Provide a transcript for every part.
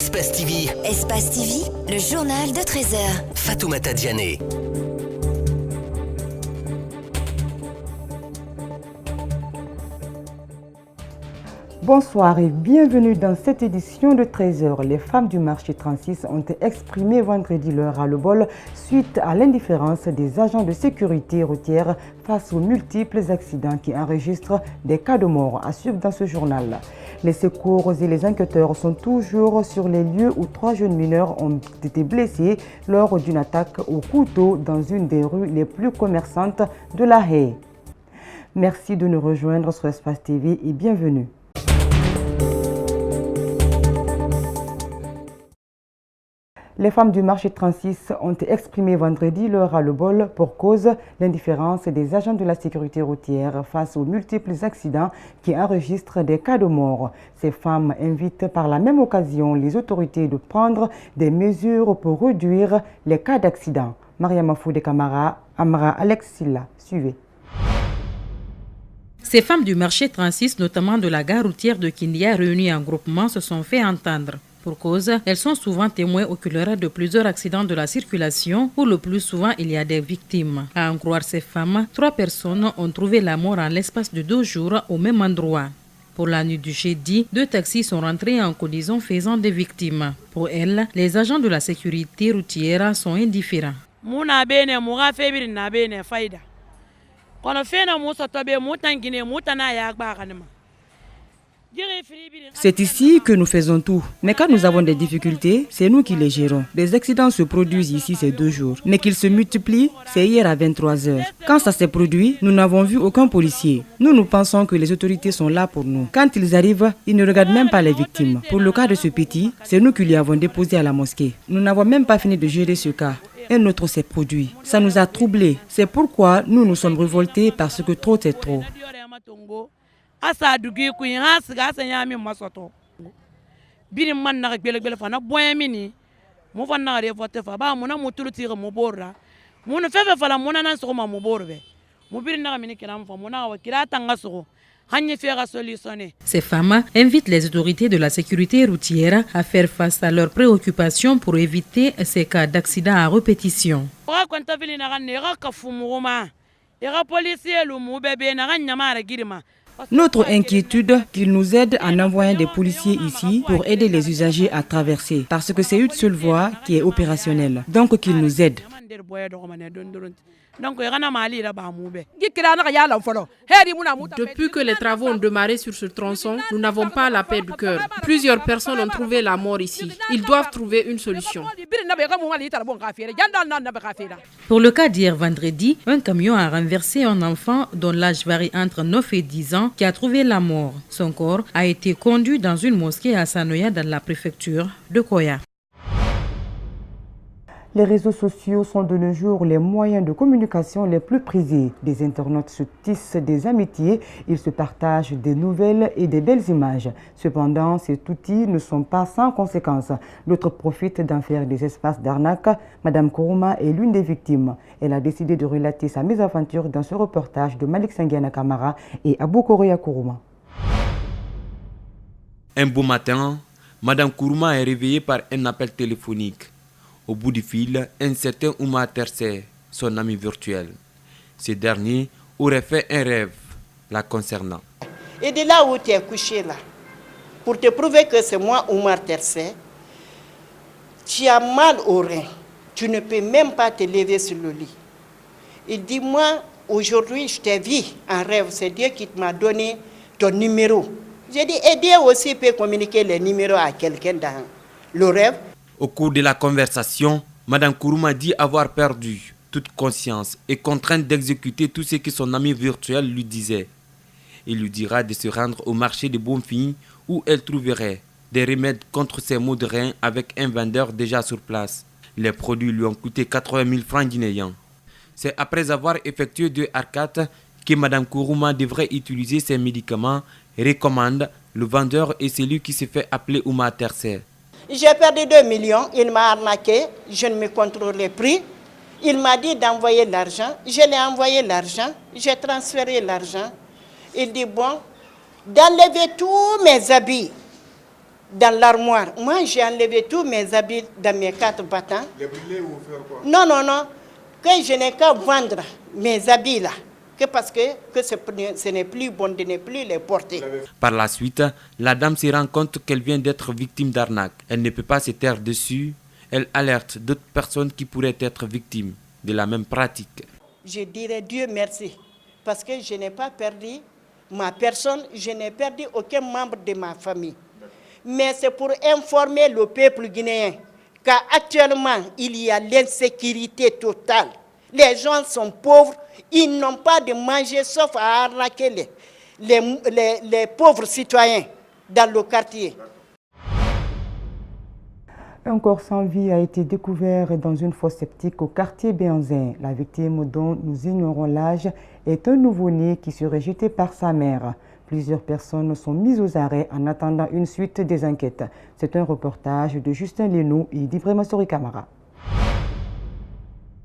Espace TV. Espace TV, le journal de 13h. Fatoumata Diané. Bonsoir et bienvenue dans cette édition de 13h. Les femmes du marché 36 ont exprimé vendredi leur ras-le-bol suite à l'indifférence des agents de sécurité routière face aux multiples accidents qui enregistrent des cas de mort, à suivre dans ce journal. Les secours et les enquêteurs sont toujours sur les lieux où 3 jeunes mineurs ont été blessés lors d'une attaque au couteau dans une des rues les plus commerçantes de La Haye. Merci de nous rejoindre sur Espace TV et bienvenue. Les femmes du marché 36 ont exprimé vendredi leur ras-le-bol pour cause l'indifférence des agents de la sécurité routière face aux multiples accidents qui enregistrent des cas de mort. Ces femmes invitent par la même occasion les autorités de prendre des mesures pour réduire les cas d'accident. Mariama Foudé Camara, Amra Alexilla, suivez. Ces femmes du marché 36, notamment de la gare routière de Kindia, réunies en groupement, se sont fait entendre. Pour cause, elles sont souvent témoins oculaires de plusieurs accidents de la circulation où le plus souvent il y a des victimes. À en croire ces femmes, 3 personnes ont trouvé la mort en l'espace de 2 jours au même endroit. Pour la nuit du jeudi, 2 taxis sont rentrés en collision faisant des victimes. Pour elles, les agents de la sécurité routière sont indifférents. C'est ici que nous faisons tout. Mais quand nous avons des difficultés, c'est nous qui les gérons. Des accidents se produisent ici ces 2 jours. Mais qu'ils se multiplient, c'est hier à 23h. Quand ça s'est produit, nous n'avons vu aucun policier. Nous pensons que les autorités sont là pour nous. Quand ils arrivent, ils ne regardent même pas les victimes. Pour le cas de ce petit, c'est nous qui lui avons déposé à la mosquée. Nous n'avons même pas fini de gérer ce cas. Un autre s'est produit. Ça nous a troublés. C'est pourquoi nous sommes révoltés parce que trop c'est trop. Ces femmes invitent les autorités de la sécurité routière à faire face à leurs préoccupations pour éviter ces cas d'accidents à répétition. Notre inquiétude, qu'ils nous aident en envoyant des policiers ici pour aider les usagers à traverser. Parce que c'est une seule voie qui est opérationnelle. Donc qu'ils nous aident. Depuis que les travaux ont démarré sur ce tronçon, nous n'avons pas la paix du cœur. Plusieurs personnes ont trouvé la mort ici. Ils doivent trouver une solution. Pour le cas d'hier vendredi, un camion a renversé un enfant dont l'âge varie entre 9 et 10 ans qui a trouvé la mort. Son corps a été conduit dans une mosquée à Sanoya dans la préfecture de Koya. Les réseaux sociaux sont de nos jours les moyens de communication les plus prisés. Des internautes se tissent des amitiés, ils se partagent des nouvelles et des belles images. Cependant, ces outils ne sont pas sans conséquences. D'autres profitent d'en faire des espaces d'arnaque. Madame Kourouma est l'une des victimes. Elle a décidé de relater sa mésaventure dans ce reportage de Malik Sangiana Kamara et Abou Korea Kourouma. Un beau matin, Madame Kourouma est réveillée par un appel téléphonique. Au bout du fil, un certain Oumar Terse, son ami virtuel. Ce dernier aurait fait un rêve la concernant. Et de là où tu es couché là, pour te prouver que c'est moi Oumar Terse, tu as mal au rein. Tu ne peux même pas te lever sur le lit. Il dit, moi, aujourd'hui, je t'ai vu en rêve. C'est Dieu qui m'a donné ton numéro. J'ai dit, et Dieu aussi peut communiquer les numéros à quelqu'un dans le rêve. Au cours de la conversation, Madame Kourouma dit avoir perdu toute conscience et contrainte d'exécuter tout ce que son ami virtuel lui disait. Il lui dira de se rendre au marché de Bonfim où elle trouverait des remèdes contre ses maux de rein avec un vendeur déjà sur place. Les produits lui ont coûté 80 000 francs guinéens. C'est après avoir effectué 2 arcades que Madame Kourouma devrait utiliser ses médicaments, recommande le vendeur et celui qui se fait appeler Oumar Terse. J'ai perdu 2 millions, il m'a arnaqué, je ne me contrôlais plus. Il m'a dit d'envoyer l'argent, je l'ai envoyé l'argent, j'ai transféré l'argent. Il dit bon, d'enlever tous mes habits dans l'armoire. Moi, j'ai enlevé tous mes habits dans mes 4 battants. Les brûler ou faire quoi? Non, non, non. Que je n'ai qu'à vendre mes habits là. Que parce que ce n'est plus bon de ne plus les porter. Par la suite, la dame se rend compte qu'elle vient d'être victime d'arnaque. Elle ne peut pas se taire dessus. Elle alerte d'autres personnes qui pourraient être victimes de la même pratique. Je dirais Dieu merci, parce que je n'ai pas perdu ma personne, je n'ai perdu aucun membre de ma famille. Mais c'est pour informer le peuple guinéen qu'actuellement, il y a l'insécurité totale. Les gens sont pauvres, ils n'ont pas de manger sauf à arnaquer les pauvres citoyens dans le quartier. Un corps sans vie a été découvert dans une fosse septique au quartier Béanzin. La victime, dont nous ignorons l'âge, est un nouveau-né qui serait jeté par sa mère. Plusieurs personnes sont mises aux arrêts en attendant une suite des enquêtes. C'est un reportage de Justin Leno et d'Ibrahima Sori Camara.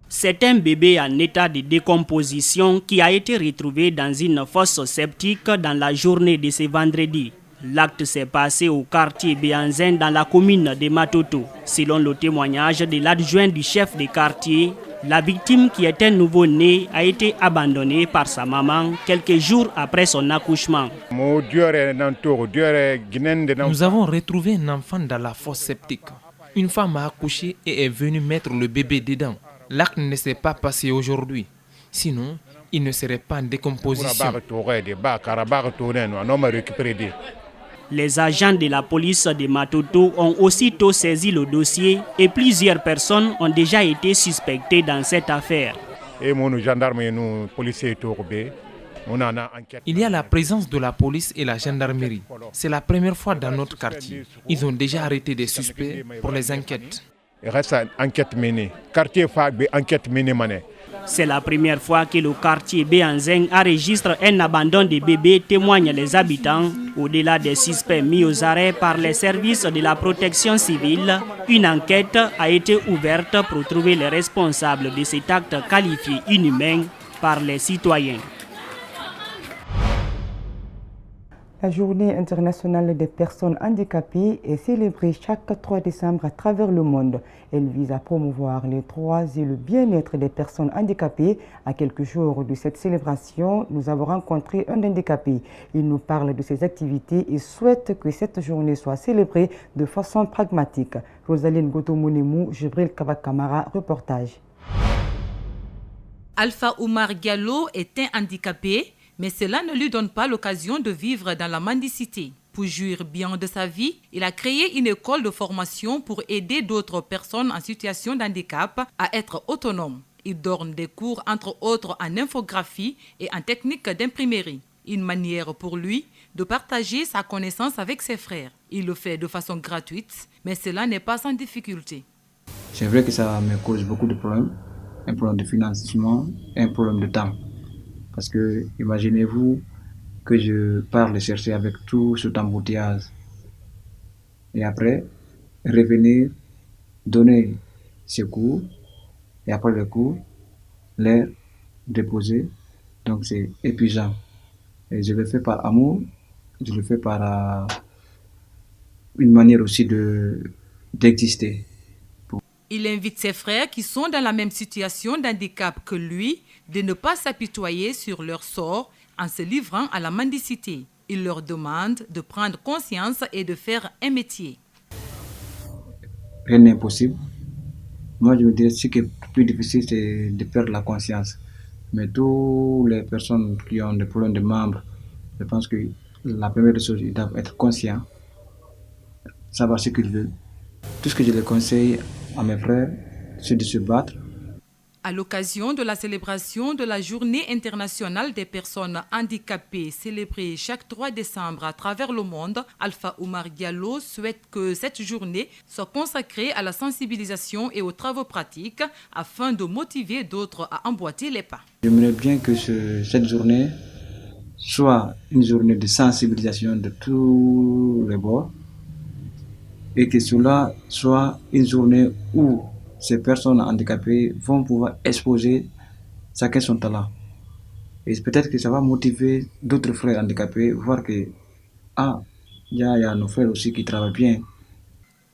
C'est un bébé en état de décomposition qui a été retrouvé dans une fosse septique dans la journée de ce vendredi. L'acte s'est passé au quartier Béanzin dans la commune de Matoto. Selon le témoignage de l'adjoint du chef de quartier, la victime, qui est un nouveau-né, a été abandonnée par sa maman quelques jours après son accouchement. Nous avons retrouvé un enfant dans la fosse septique. Une femme a accouché et est venue mettre le bébé dedans. L'acte ne s'est pas passé aujourd'hui. Sinon, il ne serait pas en décomposition. Les agents de la police de Matoto ont aussitôt saisi le dossier et plusieurs personnes ont déjà été suspectées dans cette affaire. Il y a la présence de la police et la gendarmerie. C'est la première fois dans notre quartier. Ils ont déjà arrêté des suspects pour les enquêtes. C'est la première fois que le quartier Béanzin enregistre un abandon de bébés, témoignent les habitants. Au-delà des suspects mis aux arrêts par les services de la protection civile, une enquête a été ouverte pour trouver les responsables de cet acte qualifié inhumain par les citoyens. La journée internationale des personnes handicapées est célébrée chaque 3 décembre à travers le monde. Elle vise à promouvoir les droits et le bien-être des personnes handicapées. À quelques jours de cette célébration, nous avons rencontré un handicapé. Il nous parle de ses activités et souhaite que cette journée soit célébrée de façon pragmatique. Rosaline Gotomonemou, Jibril Kabakamara, reportage. Alpha Oumar Diallo est un handicapé, mais cela ne lui donne pas l'occasion de vivre dans la mendicité. Pour jouir bien de sa vie, il a créé une école de formation pour aider d'autres personnes en situation de handicap à être autonomes. Il donne des cours entre autres en infographie et en technique d'imprimerie. Une manière pour lui de partager sa connaissance avec ses frères. Il le fait de façon gratuite, mais cela n'est pas sans difficulté. C'est vrai que ça me cause beaucoup de problèmes. Un problème de financement, un problème de temps. Parce que, imaginez-vous que je pars le chercher avec tout cet embouteillage. Et après, revenir, donner ses cours, et après le cours, les déposer. Donc c'est épuisant. Et je le fais par amour, je le fais par une manière aussi d'exister. Il invite ses frères qui sont dans la même situation d'handicap que lui de ne pas s'apitoyer sur leur sort en se livrant à la mendicité. Il leur demande de prendre conscience et de faire un métier. Rien n'est impossible. Moi, je me dirais que ce qui est plus difficile, c'est de perdre la conscience. Mais toutes les personnes qui ont des problèmes de membres, je pense que la première chose, ils doivent être conscients, savoir ce qu'ils veulent. Tout ce que je les conseille à mes frères, c'est de se battre. À l'occasion de la célébration de la Journée internationale des personnes handicapées célébrée chaque 3 décembre à travers le monde, Alpha Oumar Diallo souhaite que cette journée soit consacrée à la sensibilisation et aux travaux pratiques afin de motiver d'autres à emboîter les pas. J'aimerais bien que cette journée soit une journée de sensibilisation de tous les bords et que cela soit une journée où ces personnes handicapées vont pouvoir exposer chacun son talent. Et peut-être que ça va motiver d'autres frères handicapés, voir que Il y a nos frères aussi qui travaillent bien.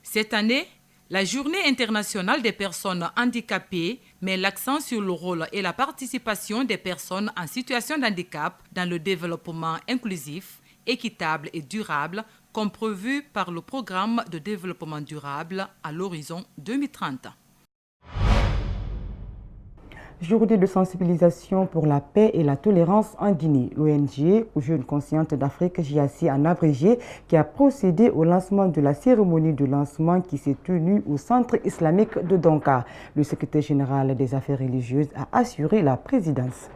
Cette année, la Journée internationale des personnes handicapées met l'accent sur le rôle et la participation des personnes en situation de handicap dans le développement inclusif, équitable et durable, comme prévu par le programme de développement durable à l'horizon 2030. Journée de sensibilisation pour la paix et la tolérance en Guinée. L'ONG, ou Jeunes Conscientes d'Afrique, JAC en abrégé, qui a procédé au lancement de la cérémonie de lancement qui s'est tenue au Centre islamique de Donka. Le secrétaire général des affaires religieuses a assuré la présidence.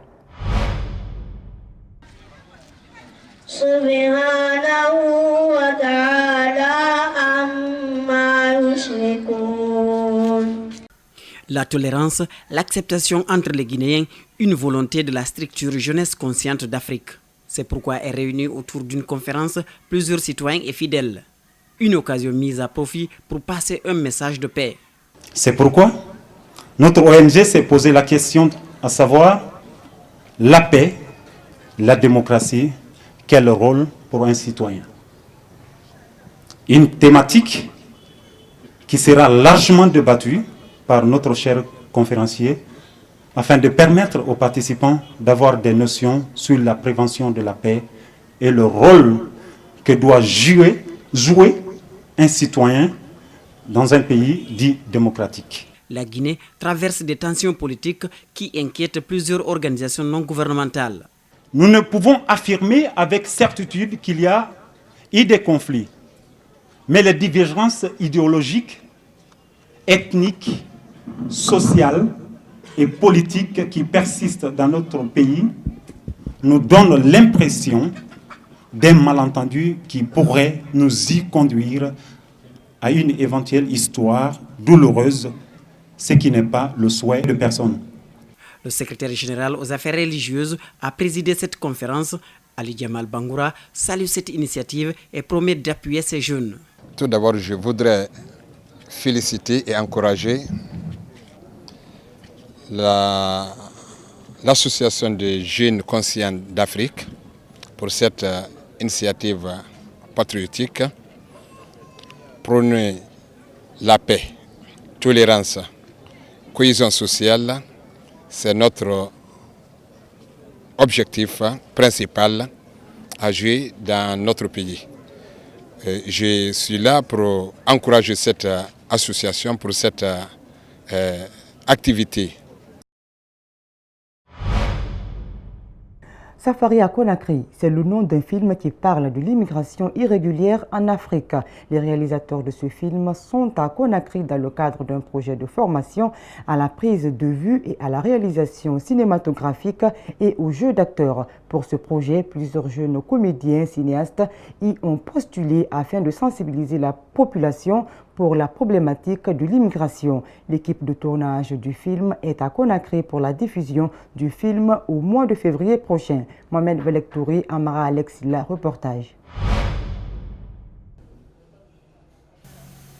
La tolérance, l'acceptation entre les Guinéens, une volonté de la structure Jeunesse Consciente d'Afrique. C'est pourquoi est réunie autour d'une conférence plusieurs citoyens et fidèles. Une occasion mise à profit pour passer un message de paix. C'est pourquoi notre ONG s'est posé la question, à savoir la paix, la démocratie, quel rôle pour un citoyen. Une thématique qui sera largement débattue par notre cher conférencier afin de permettre aux participants d'avoir des notions sur la prévention de la paix et le rôle que doit jouer un citoyen dans un pays dit démocratique. La Guinée traverse des tensions politiques qui inquiètent plusieurs organisations non gouvernementales. Nous ne pouvons affirmer avec certitude qu'il y a eu des conflits, mais les divergences idéologiques, ethniques, sociales et politiques qui persistent dans notre pays nous donnent l'impression d'un malentendu qui pourrait nous y conduire à une éventuelle histoire douloureuse, ce qui n'est pas le souhait de personne. Le secrétaire général aux affaires religieuses a présidé cette conférence. Ali Jamal Bangoura salue cette initiative et promet d'appuyer ces jeunes. Tout d'abord, je voudrais féliciter et encourager l'association des jeunes conscients d'Afrique pour cette initiative patriotique. Prôner la paix, tolérance, cohésion sociale, c'est notre objectif principal à jouer dans notre pays. Je suis là pour encourager cette association, pour cette activité. Safari à Conakry, c'est le nom d'un film qui parle de l'immigration irrégulière en Afrique. Les réalisateurs de ce film sont à Conakry dans le cadre d'un projet de formation à la prise de vue et à la réalisation cinématographique et au jeu d'acteurs. Pour ce projet, plusieurs jeunes comédiens cinéastes y ont postulé afin de sensibiliser la population pour la problématique de l'immigration. L'équipe de tournage du film est à Conakry pour la diffusion du film au mois de février prochain. Mohamed Velektouri, Amara Alexila, reportage.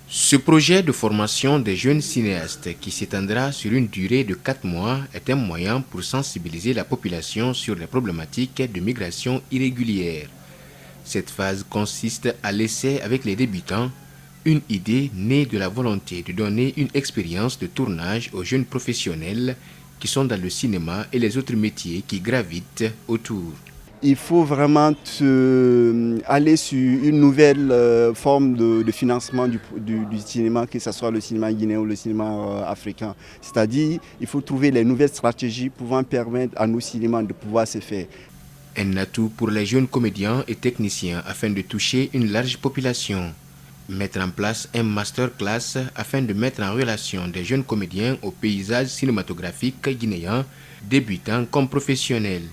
Ce projet de formation des jeunes cinéastes qui s'étendra sur une durée de 4 mois est un moyen pour sensibiliser la population sur les problématiques de migration irrégulière. Cette phase consiste à laisser avec les débutants une idée née de la volonté de donner une expérience de tournage aux jeunes professionnels qui sont dans le cinéma et les autres métiers qui gravitent autour. Il faut vraiment aller sur une nouvelle forme de financement du cinéma, que ce soit le cinéma guinéen ou le cinéma africain. C'est-à-dire il faut trouver les nouvelles stratégies pouvant permettre à nos cinémas de pouvoir se faire. Un atout pour les jeunes comédiens et techniciens afin de toucher une large population. Mettre en place un masterclass afin de mettre en relation des jeunes comédiens au paysage cinématographique guinéen, débutants comme professionnels.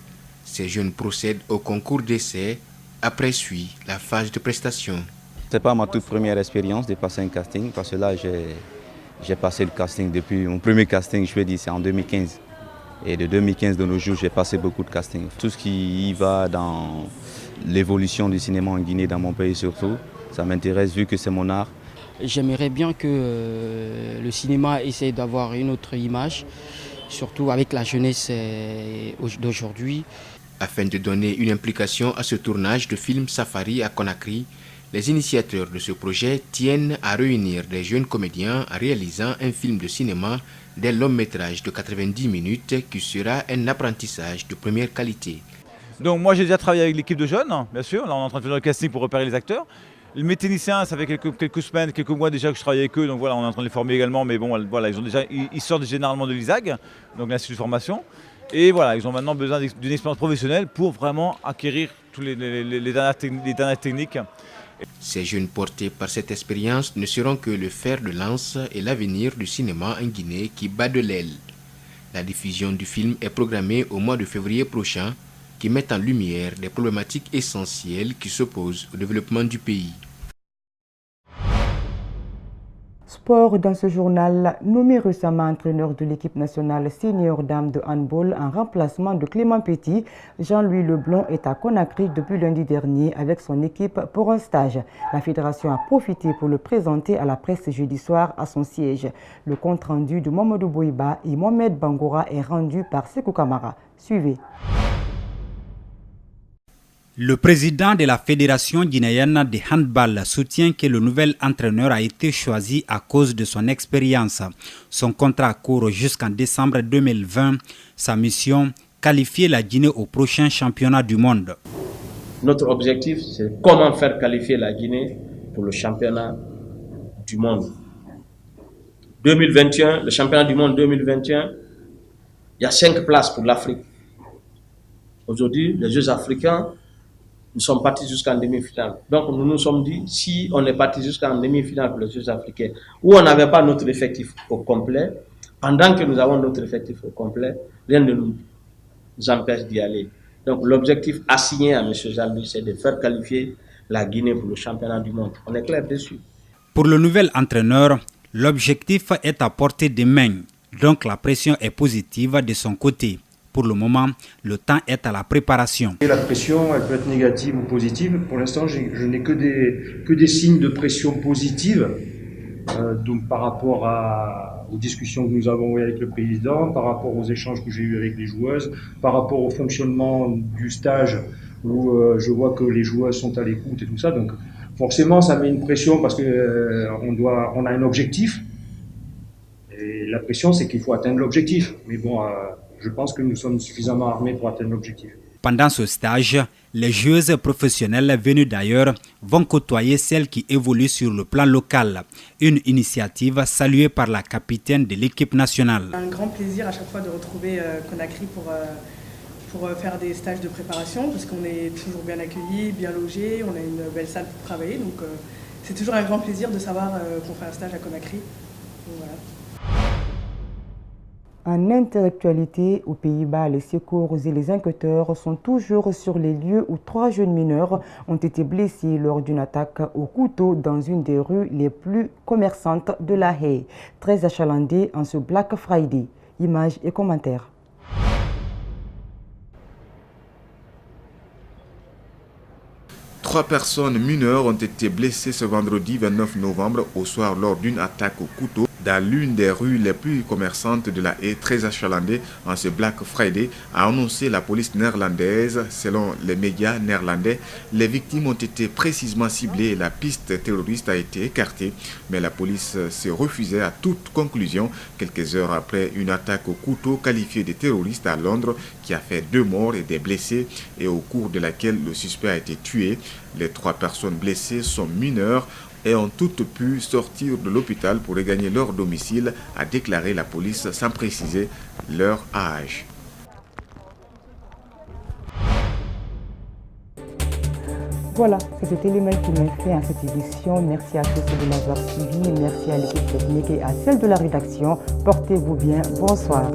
Ces jeunes procèdent au concours d'essai, après suit la phase de prestation. Ce n'est pas ma toute première expérience de passer un casting, parce que là j'ai passé le casting depuis mon premier casting, je vais dire, c'est en 2015. Et de 2015 de nos jours, j'ai passé beaucoup de castings. Tout ce qui y va dans l'évolution du cinéma en Guinée, dans mon pays surtout, ça m'intéresse vu que c'est mon art. J'aimerais bien que le cinéma essaie d'avoir une autre image, surtout avec la jeunesse d'aujourd'hui. Afin de donner une implication à ce tournage de film Safari à Conakry, Les initiateurs de ce projet tiennent à réunir des jeunes comédiens en réalisant un film de cinéma d'un long métrage de 90 minutes qui sera un apprentissage de première qualité. Donc moi j'ai déjà travaillé avec l'équipe de jeunes, bien sûr, là on est en train de faire le casting pour repérer les acteurs. Mes techniciens, ça fait quelques semaines, quelques mois déjà que je travaille avec eux, donc voilà, on est en train de les former également, mais bon, voilà, ils sortent généralement de l'ISAG, donc l'Institut de formation, et voilà, ils ont maintenant besoin d'une expérience professionnelle pour vraiment acquérir tous les dernières techniques. Ces jeunes portés par cette expérience ne seront que le fer de lance et l'avenir du cinéma en Guinée qui bat de l'aile. La diffusion du film est programmée au mois de février prochain, qui met en lumière des problématiques essentielles qui s'opposent au développement du pays. Sport dans ce journal, nommé récemment entraîneur de l'équipe nationale senior dames de handball en remplacement de Clément Petit, Jean-Louis Leblond est à Conakry depuis lundi dernier avec son équipe pour un stage. La fédération a profité pour le présenter à la presse jeudi soir à son siège. Le compte rendu de Mamadou Boiba et Mohamed Bangoura est rendu par Sekou Kamara. Suivez. Le président de la Fédération guinéenne de handball soutient que le nouvel entraîneur a été choisi à cause de son expérience. Son contrat court jusqu'en décembre 2020. Sa mission, qualifier la Guinée au prochain championnat du monde. Notre objectif, c'est comment faire qualifier la Guinée pour le championnat du monde. 2021, le championnat du monde 2021, il y a 5 places pour l'Afrique. Aujourd'hui, les Jeux africains, nous sommes partis jusqu'en demi-finale. Donc nous nous sommes dit, si on est parti jusqu'en demi-finale pour les Jeux africains, où on n'avait pas notre effectif au complet, pendant que nous avons notre effectif au complet, rien ne nous empêche d'y aller. Donc l'objectif assigné à M. Jalbi, c'est de faire qualifier la Guinée pour le championnat du monde. On est clair dessus. Pour le nouvel entraîneur, l'objectif est à portée de main. Donc la pression est positive de son côté. Pour le moment, le temps est à la préparation. Et la pression, elle peut être négative ou positive. Pour l'instant, je n'ai que des signes de pression positive. Donc par rapport aux discussions que nous avons eues avec le président, par rapport aux échanges que j'ai eus avec les joueuses, par rapport au fonctionnement du stage où je vois que les joueuses sont à l'écoute et tout ça. Donc forcément, ça met une pression parce que on a un objectif. Et la pression, c'est qu'il faut atteindre l'objectif. Mais bon, je pense que nous sommes suffisamment armés pour atteindre l'objectif. Pendant ce stage, les joueuses professionnelles venues d'ailleurs vont côtoyer celles qui évoluent sur le plan local. Une initiative saluée par la capitaine de l'équipe nationale. Un grand plaisir à chaque fois de retrouver Conakry pour faire des stages de préparation parce qu'on est toujours bien accueillis, bien logés, on a une belle salle pour travailler. Donc c'est toujours un grand plaisir de savoir qu'on fait un stage à Conakry. Donc, voilà. En intellectualité, aux Pays-Bas, les secours et les enquêteurs sont toujours sur les lieux où 3 jeunes mineurs ont été blessés lors d'une attaque au couteau dans une des rues les plus commerçantes de La Haye. Très achalandés en ce Black Friday. Images et commentaires. Trois personnes mineures ont été blessées ce vendredi 29 novembre au soir lors d'une attaque au couteau dans l'une des rues les plus commerçantes de La Haye, très achalandée en ce Black Friday, a annoncé la police néerlandaise. Selon les médias néerlandais, les victimes ont été précisément ciblées et la piste terroriste a été écartée. Mais la police s'est refusée à toute conclusion quelques heures après une attaque au couteau qualifiée de terroriste à Londres qui a fait 2 morts et des blessés et au cours de laquelle le suspect a été tué. Les 3 personnes blessées sont mineures et ont toutes pu sortir de l'hôpital pour regagner leur domicile, a déclaré la police sans préciser leur âge. Voilà, c'est cet élément qui m'a fait en cette édition. Merci à tous de l'avoir suivi. Merci à l'équipe technique et à celle de la rédaction. Portez-vous bien. Bonsoir.